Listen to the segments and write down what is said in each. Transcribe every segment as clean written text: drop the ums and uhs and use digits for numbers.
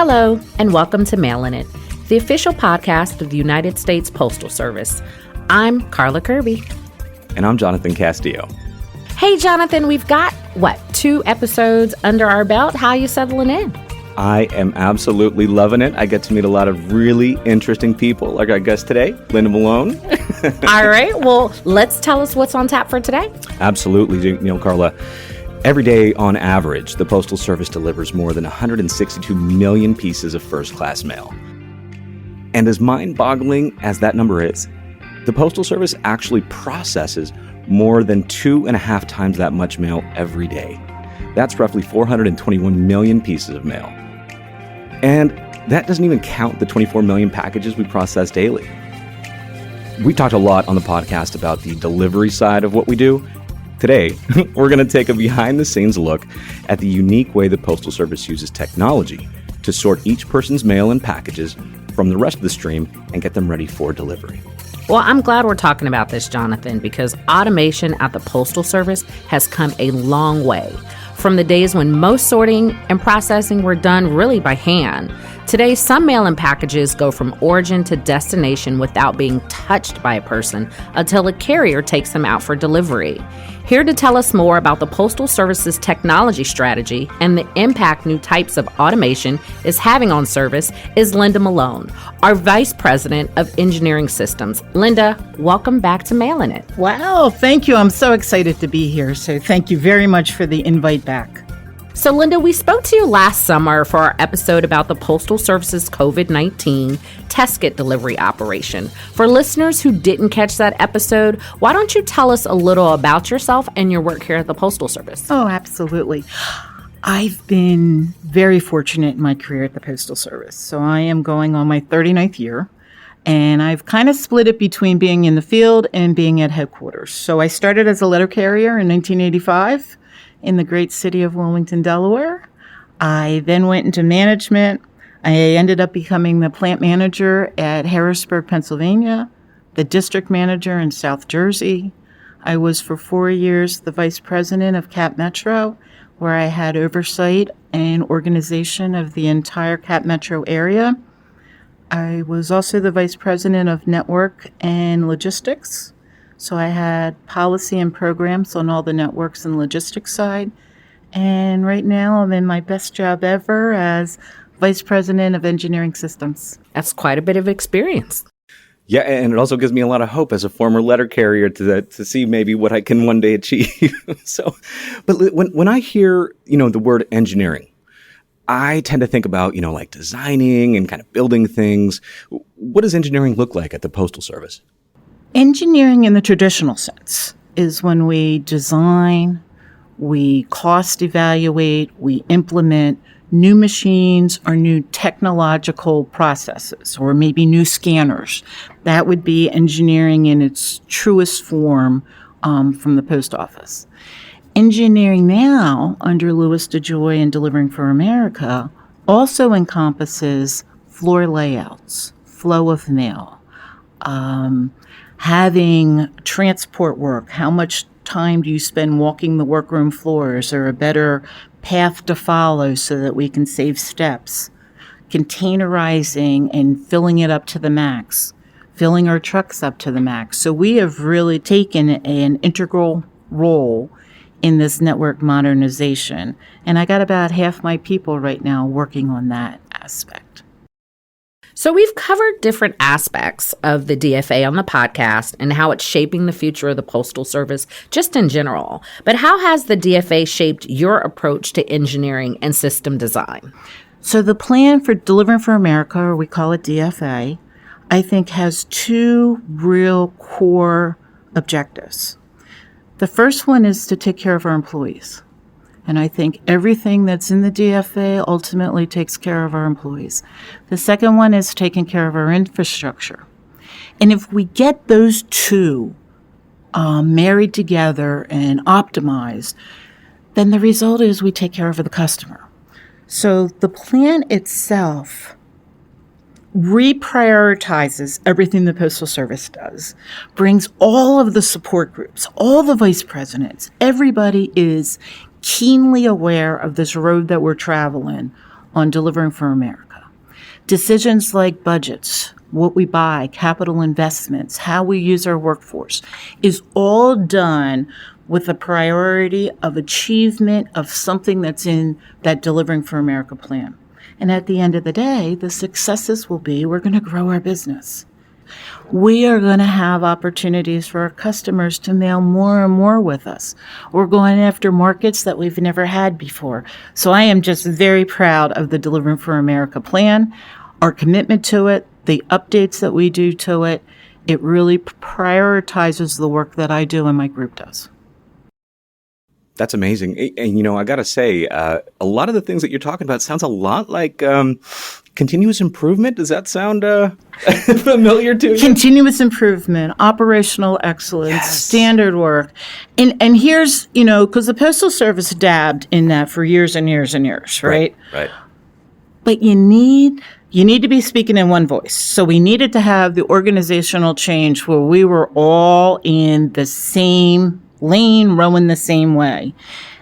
Hello, and welcome to Mailin It, the official podcast of the United States Postal Service. I'm Carla Kirby. And I'm Jonathan Castillo. Hey, Jonathan, we've got, 2 episodes under our belt? How are you settling in? I am absolutely loving it. I get to meet a lot of really interesting people, like our guest today, Linda Malone. All right, well, let's tell us what's on tap for today. Absolutely. Carla, every day on average, the Postal Service delivers more than 162 million pieces of first-class mail. And as mind-boggling as that number is, the Postal Service actually processes more than 2.5 times that much mail every day. That's roughly 421 million pieces of mail. And that doesn't even count the 24 million packages we process daily. We talked a lot on the podcast about the delivery side of what we do. Today, we're going to take a behind-the-scenes look at the unique way the Postal Service uses technology to sort each person's mail and packages from the rest of the stream and get them ready for delivery. Well, I'm glad we're talking about this, Jonathan, because automation at the Postal Service has come a long way. From the days when most sorting and processing were done really by hand. Today, some mail and packages go from origin to destination without being touched by a person until a carrier takes them out for delivery. Here to tell us more about the Postal Service's technology strategy and the impact new types of automation is having on service is Linda Malone, our Vice President of Engineering Systems. Linda, welcome back to Mailin It. Wow, thank you. I'm so excited to be here. So thank you very much for the invite back. So, Linda, we spoke to you last summer for our episode about the Postal Service's COVID-19 test kit delivery operation. For listeners who didn't catch that episode, why don't you tell us a little about yourself and your work here at the Postal Service? Oh, absolutely. I've been very fortunate in my career at the Postal Service. So I am going on my 39th year, and I've kind of split it between being in the field and being at headquarters. So I started as a letter carrier in 1985. In the great city of Wilmington, Delaware. I then went into management. I ended up becoming the plant manager at Harrisburg, Pennsylvania, the district manager in South Jersey. I was for 4 years the vice president of Cap Metro, where I had oversight and organization of the entire Cap Metro area. I was also the vice president of network and logistics. So I had policy and programs on all the networks and logistics side. And right now I'm in my best job ever as Vice President of Engineering Systems. That's quite a bit of experience. Yeah, and it also gives me a lot of hope as a former letter carrier to see maybe what I can one day achieve. But when I hear, the word engineering, I tend to think about, like designing and kind of building things. What does engineering look like at the Postal Service? Engineering in the traditional sense is when we design, we cost evaluate, we implement new machines or new technological processes, or maybe new scanners. That would be engineering in its truest form from the post office. Engineering now, under Louis DeJoy and Delivering for America, also encompasses floor layouts, flow of mail, having transport work. How much time do you spend walking the workroom floors, or a better path to follow so that we can save steps? Containerizing and filling it up to the max, filling our trucks up to the max. So we have really taken an integral role in this network modernization. And I got about half my people right now working on that aspect. So we've covered different aspects of the DFA on the podcast and how it's shaping the future of the Postal Service just in general. But how has the DFA shaped your approach to engineering and system design? So the plan for Delivering for America, or we call it DFA, I think has 2 real core objectives. The first one is to take care of our employees. And I think everything that's in the DFA ultimately takes care of our employees. The second one is taking care of our infrastructure. And if we get those 2 married together and optimized, then the result is we take care of the customer. So the plan itself reprioritizes everything the Postal Service does, brings all of the support groups, all the vice presidents, everybody is keenly aware of this road that we're traveling on Delivering for America. Decisions like budgets, what we buy, capital investments, how we use our workforce is all done with the priority of achievement of something that's in that Delivering for America plan. And at the end of the day, the successes will be we're going to grow our business. We are going to have opportunities for our customers to mail more and more with us. We're going after markets that we've never had before. So I am just very proud of the Delivering for America plan, our commitment to it, the updates that we do to it. It really prioritizes the work that I do and my group does. That's amazing. And, I got to say, a lot of the things that you're talking about sounds a lot like continuous improvement. Does that sound familiar to you? Continuous improvement, operational excellence, standard work. And here's, because the Postal Service dabbed in that for years and years and years, right? Right. But you need to be speaking in one voice. So we needed to have the organizational change where we were all in the same lane, rowing the same way.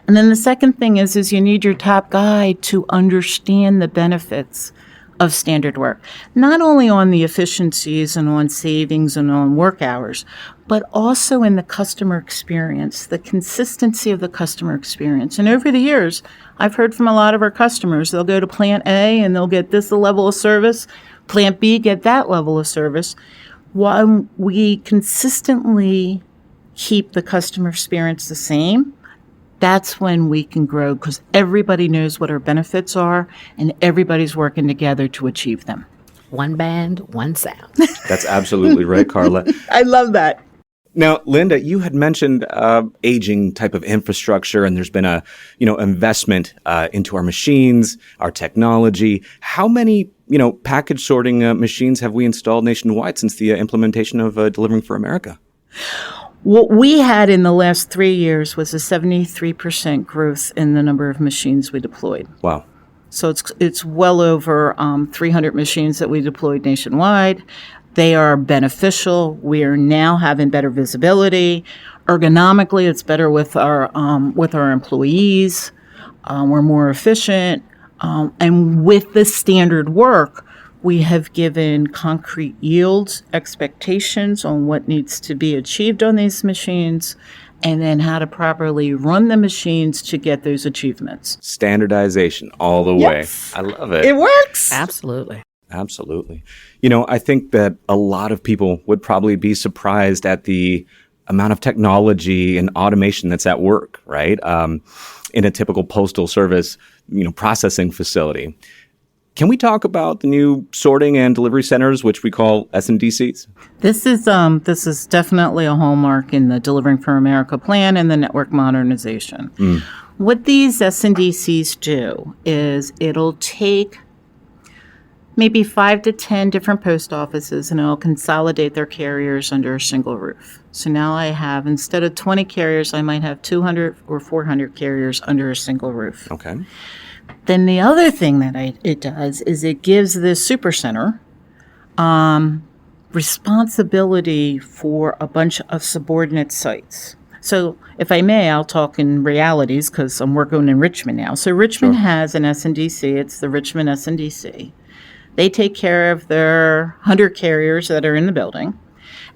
And then the second thing is you need your top guy to understand the benefits of standard work, not only on the efficiencies and on savings and on work hours, but also in the customer experience, the consistency of the customer experience. And over the years, I've heard from a lot of our customers, they'll go to plant A and they'll get this level of service, plant B get that level of service. While we consistently keep the customer experience the same, that's when we can grow because everybody knows what our benefits are and everybody's working together to achieve them. One band, one sound. That's absolutely right, Carla. I love that. Now, Linda, you had mentioned aging type of infrastructure, and there's been a investment into our machines, our technology. How many package sorting machines have we installed nationwide since the implementation of Delivering for America? What we had in the last 3 years was a 73% growth in the number of machines we deployed. Wow. So it's well over 300 machines that we deployed nationwide. They are beneficial. We are now having better visibility. Ergonomically, it's better with our employees. We're more efficient. And with the standard work, we have given concrete yields, expectations on what needs to be achieved on these machines, and then how to properly run the machines to get those achievements. Standardization all the way. I love it. It works. Absolutely. Absolutely. I think that a lot of people would probably be surprised at the amount of technology and automation that's at work, right? In a typical Postal Service, processing facility. Can we talk about the new sorting and delivery centers, which we call SNDCs? This is definitely a hallmark in the Delivering for America plan and the network modernization. What these SNDCs do is it'll take maybe 5 to 10 different post offices and it'll consolidate their carriers under a single roof. So now I have, instead of 20 carriers, I might have 200 or 400 carriers under a single roof. Okay. Then the other thing that it does is it gives the supercenter responsibility for a bunch of subordinate sites. So if I may, I'll talk in realities because I'm working in Richmond now. So Richmond has an SNDC. It's the Richmond SNDC. They take care of their 100 carriers that are in the building.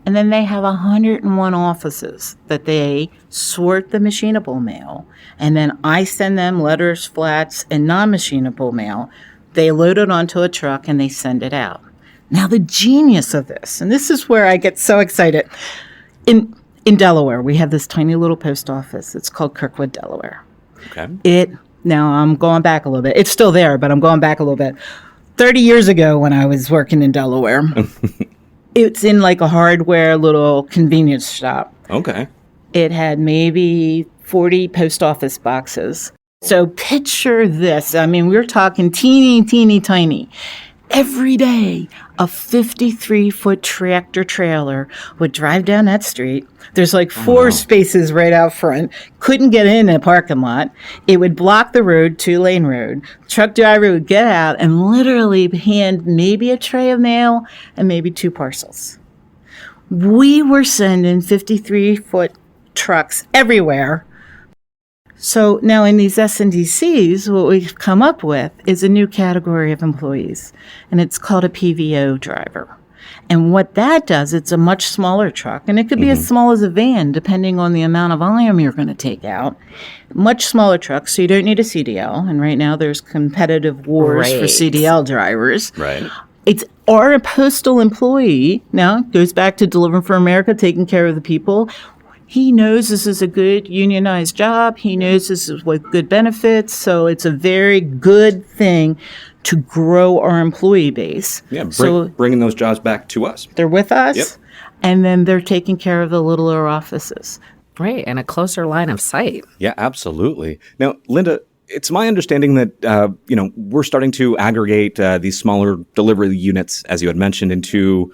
And then they have 101 offices that they sort the machinable mail. And then I send them letters, flats, and non-machinable mail. They load it onto a truck and they send it out. Now the genius of this, and this is where I get so excited. In Delaware, we have this tiny little post office. It's called Kirkwood, Delaware. Okay. Now I'm going back a little bit. It's still there, but I'm going back a little bit. 30 years ago when I was working in Delaware, it's in like a hardware little convenience shop. Okay. It had maybe 40 post office boxes. So picture this. I mean, we're talking teeny, teeny, tiny. Every day, a 53-foot tractor trailer would drive down that street. There's like 4 spaces right out front. Couldn't get in a parking lot. It would block the road, 2-lane road. Truck driver would get out and literally hand maybe a tray of mail and maybe 2 parcels. We were sending 53-foot trucks everywhere So now in these S&DCs, what we've come up with is a new category of employees, and it's called a PVO driver. And what that does, it's a much smaller truck, and it could be as small as a van, depending on the amount of volume you're going to take out. Much smaller truck, so you don't need a CDL. And right now there's competitive wars for CDL drivers. Right. It's our postal employee, now goes back to delivering for America, taking care of the people. He knows this is a good unionized job. He knows this is with good benefits. So it's a very good thing to grow our employee base. Yeah, so bringing those jobs back to us. they're with us, Yep. and then they're taking care of the littler offices. Right, and a closer line of sight. Yeah, absolutely. Now, Linda, it's my understanding that, we're starting to aggregate these smaller delivery units, as you had mentioned, into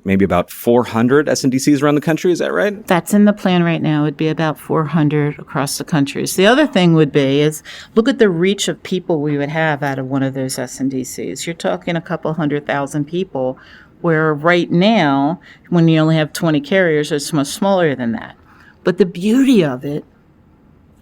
maybe about 400 S&DCs around the country. Is that right? That's in the plan right now. It would be about 400 across the country. So the other thing would be is look at the reach of people we would have out of one of those S&DCs. You're talking a couple 100,000 people, where right now, when you only have 20 carriers, it's much smaller than that. But the beauty of it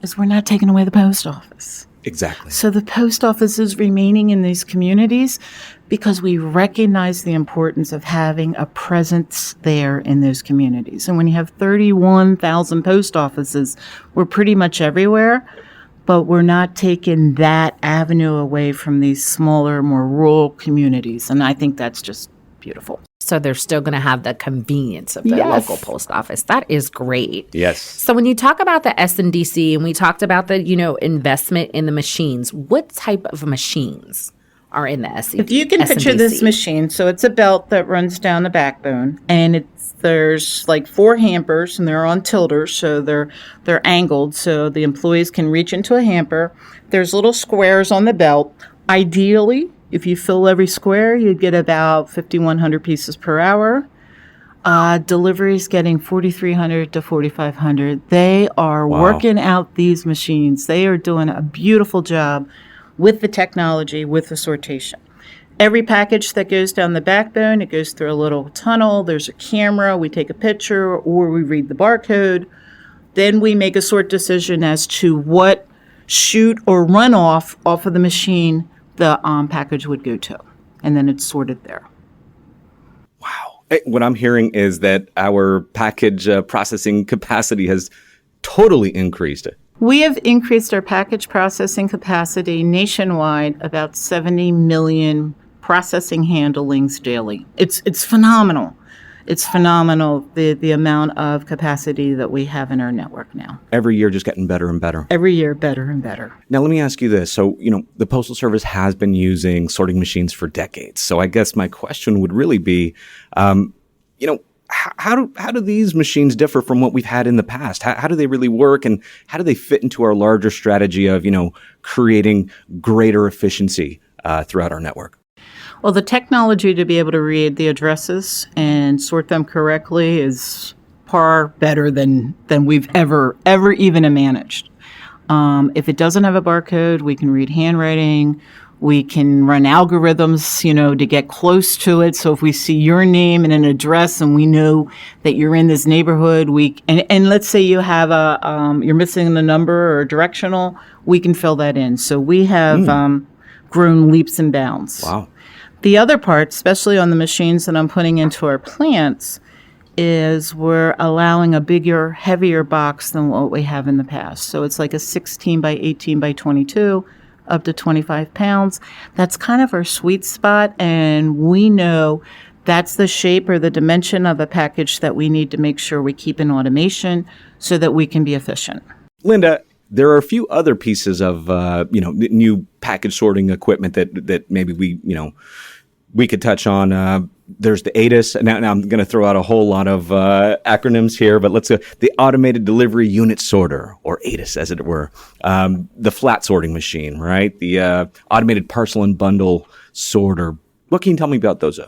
is we're not taking away the post office. Exactly. So the post office is remaining in these communities because we recognize the importance of having a presence there in those communities. And when you have 31,000 post offices, we're pretty much everywhere, but we're not taking that avenue away from these smaller, more rural communities. And I think that's just beautiful. So they're still going to have the convenience of the local post office. That is great. Yes. So when you talk about the S&DC, and we talked about the, investment in the machines, what type of machines are in the S&DC? If you can picture this machine, so it's a belt that runs down the backbone, and there's like 4 hampers, and they're on tilters, so they're angled, so the employees can reach into a hamper. There's little squares on the belt. Ideally, if you fill every square, you'd get about 5,100 pieces per hour. Deliveries getting 4,300 to 4,500. They are working out these machines. They are doing a beautiful job with the technology, with the sortation. Every package that goes down the backbone, it goes through a little tunnel. There's a camera. We take a picture or we read the barcode. Then we make a sort decision as to what chute or runoff off of the machine the package would go to, and then it's sorted there. Wow. What I'm hearing is that our package processing capacity has totally increased. We have increased our package processing capacity nationwide about 70 million processing handlings daily. It's phenomenal. It's phenomenal, the amount of capacity that we have in our network now. Every year just getting better and better. Every year, better and better. Now, let me ask you this. So, the Postal Service has been using sorting machines for decades. So I guess my question would really be, how do these machines differ from what we've had in the past? How do they really work, and how do they fit into our larger strategy of, creating greater efficiency throughout our network? Well, the technology to be able to read the addresses and sort them correctly is far better than we've ever even managed. If it doesn't have a barcode, we can read handwriting. We can run algorithms, to get close to it. So if we see your name and an address and we know that you're in this neighborhood, and let's say you have you're missing a number or a directional, we can fill that in. So we have grown leaps and bounds. Wow. The other part, especially on the machines that I'm putting into our plants, is we're allowing a bigger, heavier box than what we have in the past. So it's like a 16 by 18 by 22, up to 25 pounds. That's kind of our sweet spot, and we know that's the shape or the dimension of a package that we need to make sure we keep in automation so that we can be efficient. Linda, there are a few other pieces of, new package sorting equipment that maybe we could touch on. There's the ATIS. Now I'm going to throw out a whole lot of acronyms here, but let's go. The Automated Delivery Unit Sorter, or ATIS as it were. The flat sorting machine, right? The Automated Parcel and Bundle Sorter. What can you tell me about those?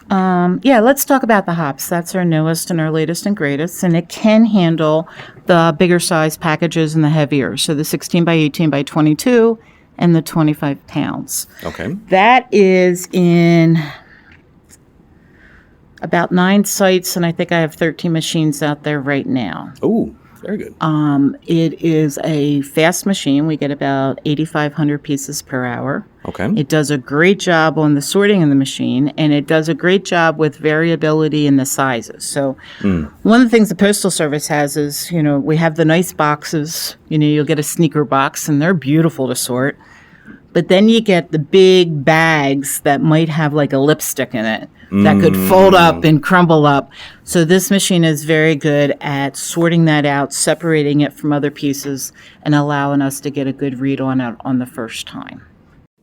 Let's talk about the hops. That's our newest and our latest and greatest, and it can handle the bigger size packages and the heavier. So the 16 by 18 by 22 and the 25 pounds. Okay. That is in about 9 sites, and I think I have 13 machines out there right now. Ooh. Very good. It is a fast machine. We get about 8,500 pieces per hour. Okay. It does a great job on the sorting of the machine, and it does a great job with variability in the sizes. So one of the things the Postal Service has is, we have the nice boxes. You'll get a sneaker box, and they're beautiful to sort. But then you get the big bags that might have like a lipstick in it that could fold up and crumble up. So this machine is very good at sorting that out, separating it from other pieces, and allowing us to get a good read on it on the first time.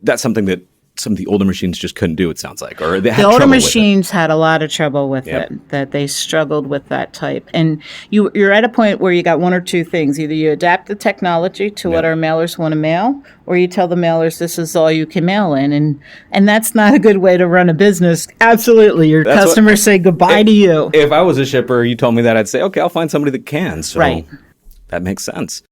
That's something that some of the older machines just couldn't do, it sounds like, or they had The older trouble with it. machines had a lot of trouble with it, that they struggled with that type. And you're at a point where you got one or two things. Either you adapt the technology to what our mailers want to mail, or you tell the mailers this is all you can mail in. And that's not a good way to run a business. Absolutely. Your customers say goodbye to you. If I was a shipper, you told me that, I'd say, okay, I'll find somebody that can. So Right. that makes sense.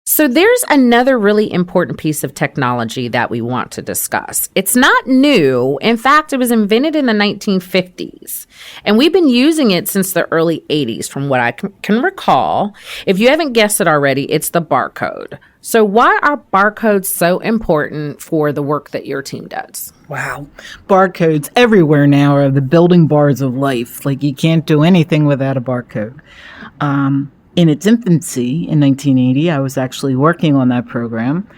So there's another really important piece of technology that we want to discuss. It's not new. In fact, it was invented in the 1950s, and we've been using it since the early 80s from what I can recall. If you haven't guessed it already, it's the barcode. So why are barcodes so important for the work that your team does? Wow. Barcodes everywhere now are the building bars of life. Like, you can't do anything without a barcode. In its infancy in 1980, I was actually working on that program.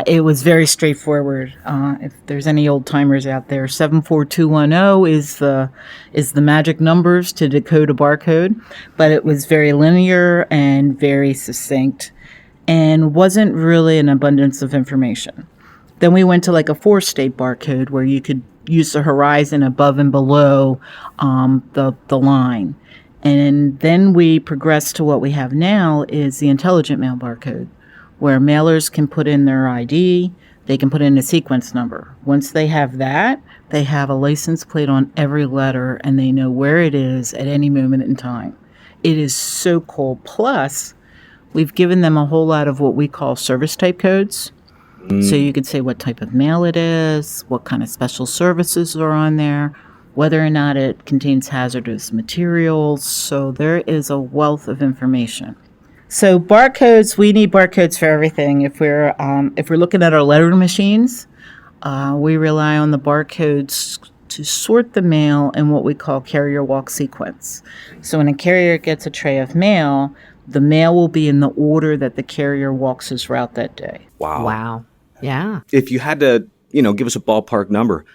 It was very straightforward. If there's any old timers out there, 74210 is the magic numbers to decode a barcode, but it was very linear and very succinct and wasn't really an abundance of information. Then we went to like a 4-state barcode where you could use the horizon above and below the line. And then we progressed to what we have now is the intelligent mail barcode, where mailers can put in their ID, they can put in a sequence number. Once they have that, they have a license plate on every letter, and they know where it is at any moment in time. It is so cool. Plus, we've given them a whole lot of what we call service type codes. So you could say what type of mail it is, what kind of special services are on there, whether or not it contains hazardous materials. So there is a wealth of information. So barcodes, we need barcodes for everything. If we're looking at our letter machines, we rely on the barcodes to sort the mail in what we call carrier walk sequence. So when a carrier gets a tray of mail, the mail will be in the order that the carrier walks his route that day. Wow. Yeah. If you had to, give us a ballpark number,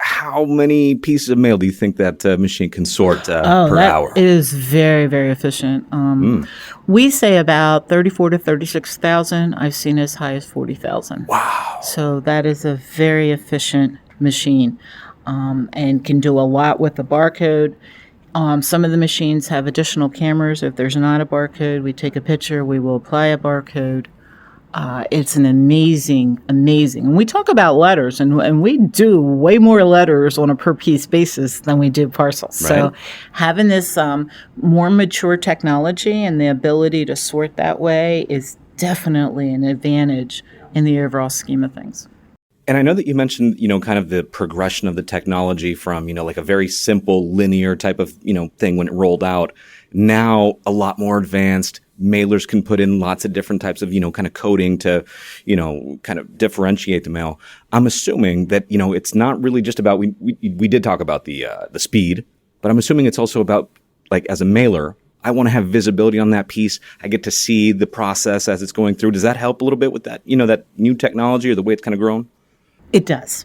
how many pieces of mail do you think that machine can sort per hour? It is very, very efficient. We say about 34 to 36,000. I've seen as high as 40,000. Wow. So that is a very efficient machine and can do a lot with the barcode. Some of the machines have additional cameras. If there's not a barcode, we take a picture, we will apply a barcode. It's an amazing. And we talk about letters, and we do way more letters on a per piece basis than we do parcels. Right. So having this more mature technology and the ability to sort that way is definitely an advantage in the overall scheme of things. And I know that you mentioned, kind of the progression of the technology from, like a very simple linear type of, thing when it rolled out. Now a lot more advanced. Mailers can put in lots of different types of, kind of coding to, kind of differentiate the mail. I'm assuming that, it's not really just about, we did talk about the speed, but I'm assuming it's also about, like, as a mailer, I want to have visibility on that piece. I get to see the process as it's going through. Does that help a little bit with that, that new technology or the way it's kind of grown? It does.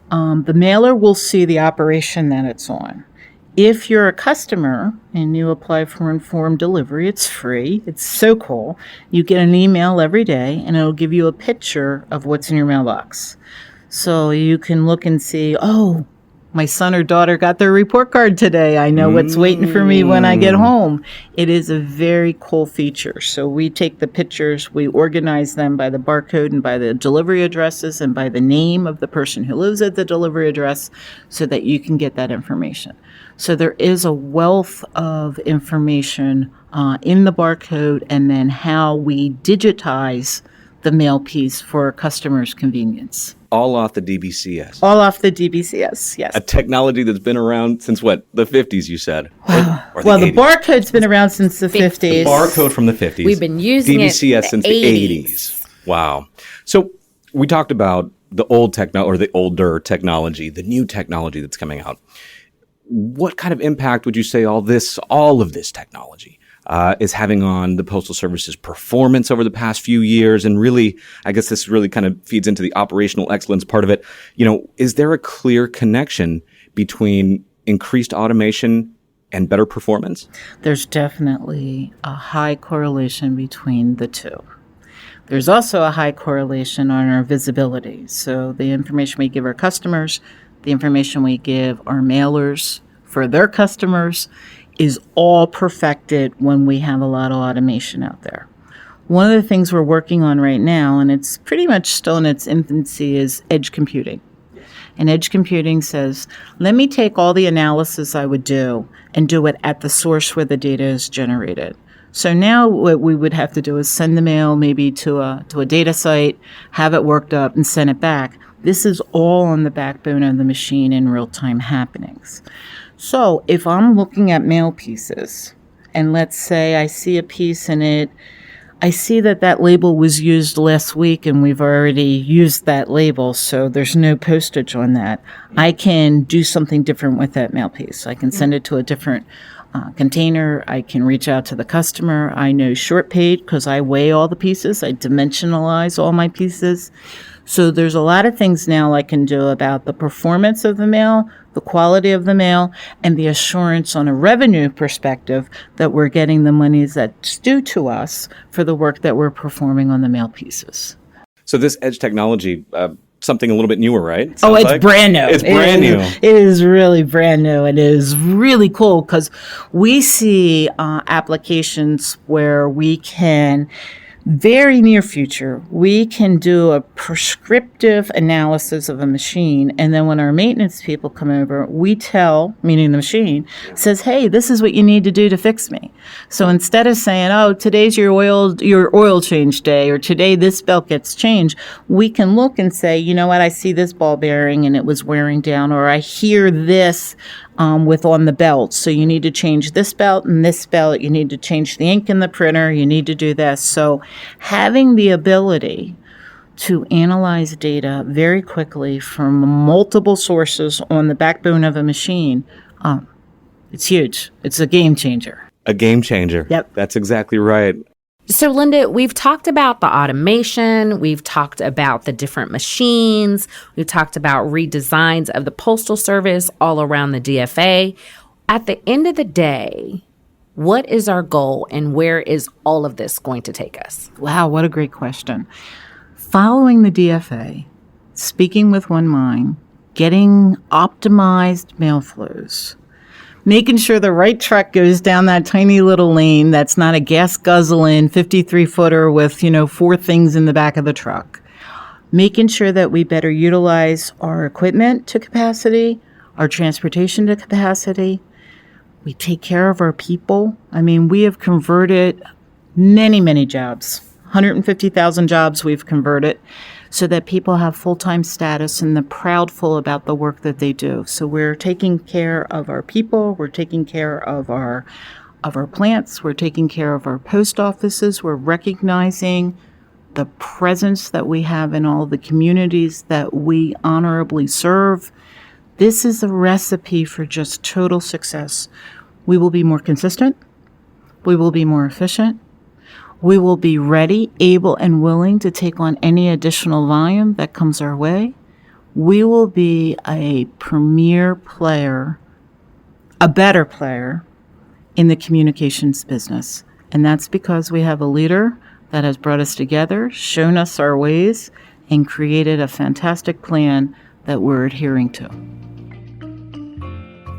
The mailer will see the operation that it's on. If you're a customer and you apply for informed delivery, it's free. It's so cool. You get an email every day, and it'll give you a picture of what's in your mailbox. So you can look and see, oh, my son or daughter got their report card today. I know what's waiting for me when I get home. It is a very cool feature. So we take the pictures, we organize them by the barcode and by the delivery addresses and by the name of the person who lives at the delivery address so that you can get that information. So there is a wealth of information in the barcode, and then how we digitize the mail piece for customers' convenience. All off the DBCS. All off the DBCS, yes. A technology that's been around since what? The 50s, you said? Or Well, the 80s? barcode's been around since the 50s. The barcode from the 50s. We've been using DBCS it since the 80s. 80s. Wow. So we talked about the old or the older technology, the new technology that's coming out. What kind of impact would you say all of this technology is having on the Postal Service's performance over the past few years? And really, I guess this really kind of feeds into the operational excellence part of it. Is there a clear connection between increased automation and better performance? There's definitely a high correlation between the two. There's also a high correlation on our visibility. So the information we give our customers, the information we give our mailers for their customers is all perfected when we have a lot of automation out there. One of the things we're working on right now, and it's pretty much still in its infancy, is edge computing. And edge computing says, let me take all the analysis I would do and do it at the source where the data is generated. So now what we would have to do is send the mail maybe to a data site, have it worked up, and send it back. This is all on the backbone of the machine in real-time happenings. So if I'm looking at mail pieces, and let's say I see a piece in it, I see that label was used last week and we've already used that label, so there's no postage on that. I can do something different with that mail piece. I can send it to a different container. I can reach out to the customer. I know short paid because I weigh all the pieces. I dimensionalize all my pieces. So there's a lot of things now I can do about the performance of the mail, the quality of the mail, and the assurance on a revenue perspective that we're getting the monies that's due to us for the work that we're performing on the mail pieces. So this edge technology, something a little bit newer, right? It's like brand new. It's brand new. It is really brand new. It is really cool because we see applications where we can, very near future, we can do a prescriptive analysis of a machine. And then when our maintenance people come over, we tell, meaning the machine, says, hey, this is what you need to do to fix me. So instead of saying, oh, today's your oil change day, or today this belt gets changed, we can look and say, you know what, I see this ball bearing and it was wearing down, or I hear this with on the belt. So you need to change this belt and this belt. You need to change the ink in the printer. You need to do this. So having the ability to analyze data very quickly from multiple sources on the backbone of a machine, it's huge. It's a game changer. A game changer. Yep. That's exactly right. So, Linda, we've talked about the automation. We've talked about the different machines. We've talked about redesigns of the Postal Service all around the DFA. At the end of the day, what is our goal and where is all of this going to take us? Wow, what a great question. Following the DFA, speaking with one mind, getting optimized mail flows, making sure the right truck goes down that tiny little lane that's not a gas guzzling 53-footer with, 4 things in the back of the truck. Making sure that we better utilize our equipment to capacity, our transportation to capacity. We take care of our people. I mean, we have converted many, many jobs. 150,000 jobs we've converted so that people have full-time status and they're proudful about the work that they do. So we're taking care of our people, we're taking care of our plants, we're taking care of our post offices, we're recognizing the presence that we have in all the communities that we honorably serve. This is a recipe for just total success. We will be more consistent, we will be more efficient, we will be ready, able, and willing to take on any additional volume that comes our way. We will be a premier player, a better player in the communications business. And that's because we have a leader that has brought us together, shown us our ways, and created a fantastic plan that we're adhering to.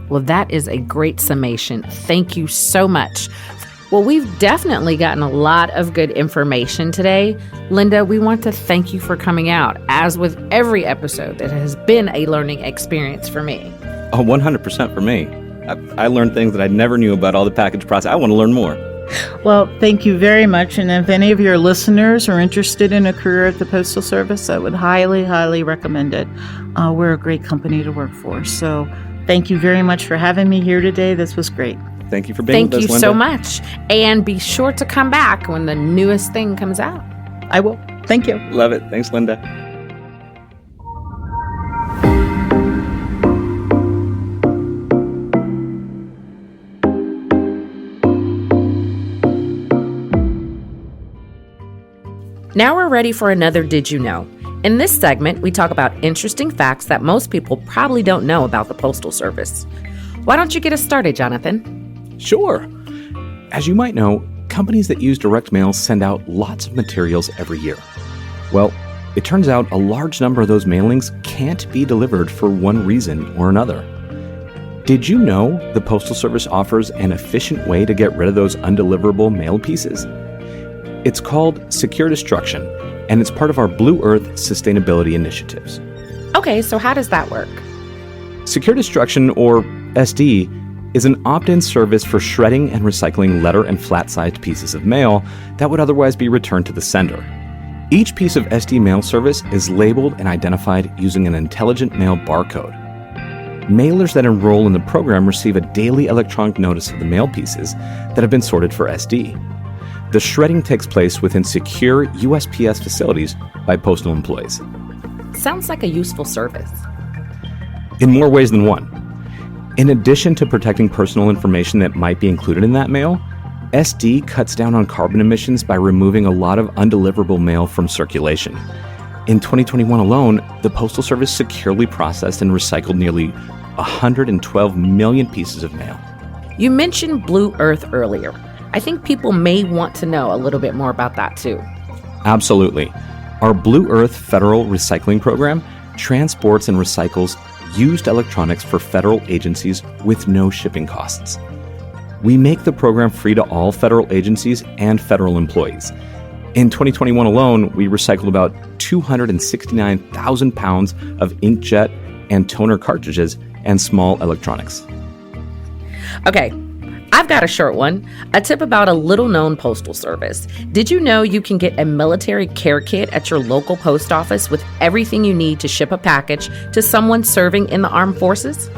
Well, that is a great summation. Thank you so much. Well, we've definitely gotten a lot of good information today. Linda, we want to thank you for coming out. As with every episode, that has been a learning experience for me. Oh, 100% for me. I learned things that I never knew about all the package process. I want to learn more. Well, thank you very much. And if any of your listeners are interested in a career at the Postal Service, I would highly, highly recommend it. We're a great company to work for. So thank you very much for having me here today. This was great. Thank you for being with us, Linda. Thank you so much. And be sure to come back when the newest thing comes out. I will. Thank you. Love it. Thanks, Linda. Now we're ready for another Did You Know? In this segment, we talk about interesting facts that most people probably don't know about the Postal Service. Why don't you get us started, Jonathan? Sure. As you might know, companies that use direct mail send out lots of materials every year. Well, it turns out a large number of those mailings can't be delivered for one reason or another. Did you know the Postal Service offers an efficient way to get rid of those undeliverable mail pieces? It's called Secure Destruction, and it's part of our Blue Earth sustainability initiatives. Okay, so how does that work? Secure Destruction, or SD, is an opt-in service for shredding and recycling letter and flat-sized pieces of mail that would otherwise be returned to the sender. Each piece of SD mail service is labeled and identified using an intelligent mail barcode. Mailers that enroll in the program receive a daily electronic notice of the mail pieces that have been sorted for SD. The shredding takes place within secure USPS facilities by postal employees. Sounds like a useful service. In more ways than one. In addition to protecting personal information that might be included in that mail, SD cuts down on carbon emissions by removing a lot of undeliverable mail from circulation. In 2021 alone, the Postal Service securely processed and recycled nearly 112 million pieces of mail. You mentioned Blue Earth earlier. I think people may want to know a little bit more about that too. Absolutely. Our Blue Earth Federal Recycling Program transports and recycles used electronics for federal agencies with no shipping costs. We make the program free to all federal agencies and federal employees. In 2021 alone, we recycled about 269,000 pounds of inkjet and toner cartridges and small electronics. Okay, I've got a short one. A tip about a little-known postal service. Did you know you can get a military care kit at your local post office with everything you need to ship a package to someone serving in the armed forces?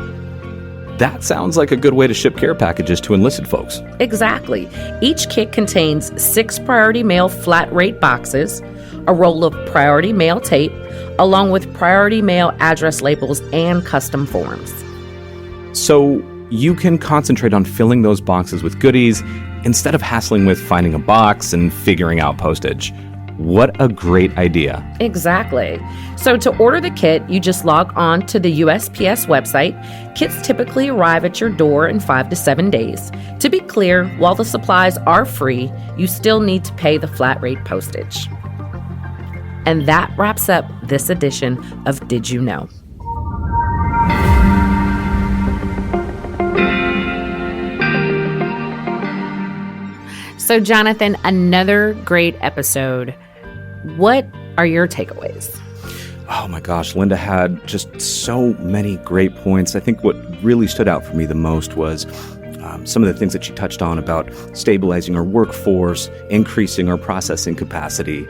That sounds like a good way to ship care packages to enlisted folks. Exactly. Each kit contains 6 priority mail flat rate boxes, a roll of priority mail tape, along with priority mail address labels and custom forms. So you can concentrate on filling those boxes with goodies instead of hassling with finding a box and figuring out postage. What a great idea. Exactly. So to order the kit, you just log on to the USPS website. Kits typically arrive at your door in 5 to 7 days. To be clear, while the supplies are free, you still need to pay the flat rate postage. And that wraps up this edition of Did You Know? So, Jonathan, another great episode. What are your takeaways? Oh my gosh, Linda had just so many great points. I think what really stood out for me the most was some of the things that she touched on about stabilizing our workforce, increasing our processing capacity,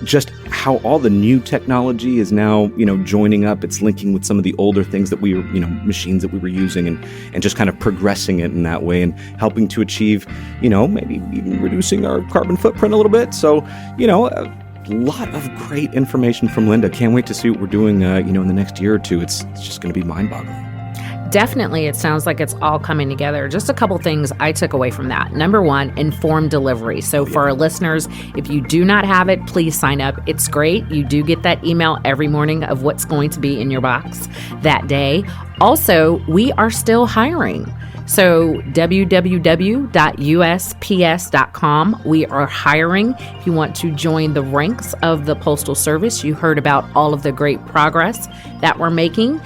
just how all the new technology is now, joining up. It's linking with some of the older things that we were, machines that we were using and just kind of progressing it in that way and helping to achieve, maybe even reducing our carbon footprint a little bit. So, a lot of great information from Linda. Can't wait to see what we're doing, in the next year or two. It's just going to be mind-boggling. Definitely, it sounds like it's all coming together. Just a couple things I took away from that. Number one, informed delivery. So for our listeners, if you do not have it, please sign up. It's great. You do get that email every morning of what's going to be in your box that day. Also, we are still hiring. So www.usps.com. We are hiring. If you want to join the ranks of the Postal Service, you heard about all of the great progress that we're making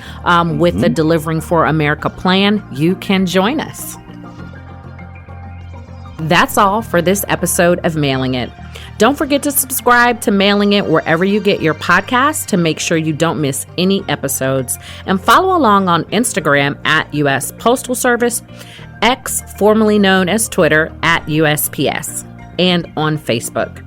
with the Delivering for America plan. You can join us. That's all for this episode of Mailing It. Don't forget to subscribe to Mailing It wherever you get your podcasts to make sure you don't miss any episodes. And follow along on Instagram at US Postal Service X, formerly known as Twitter, @USPS, and on Facebook.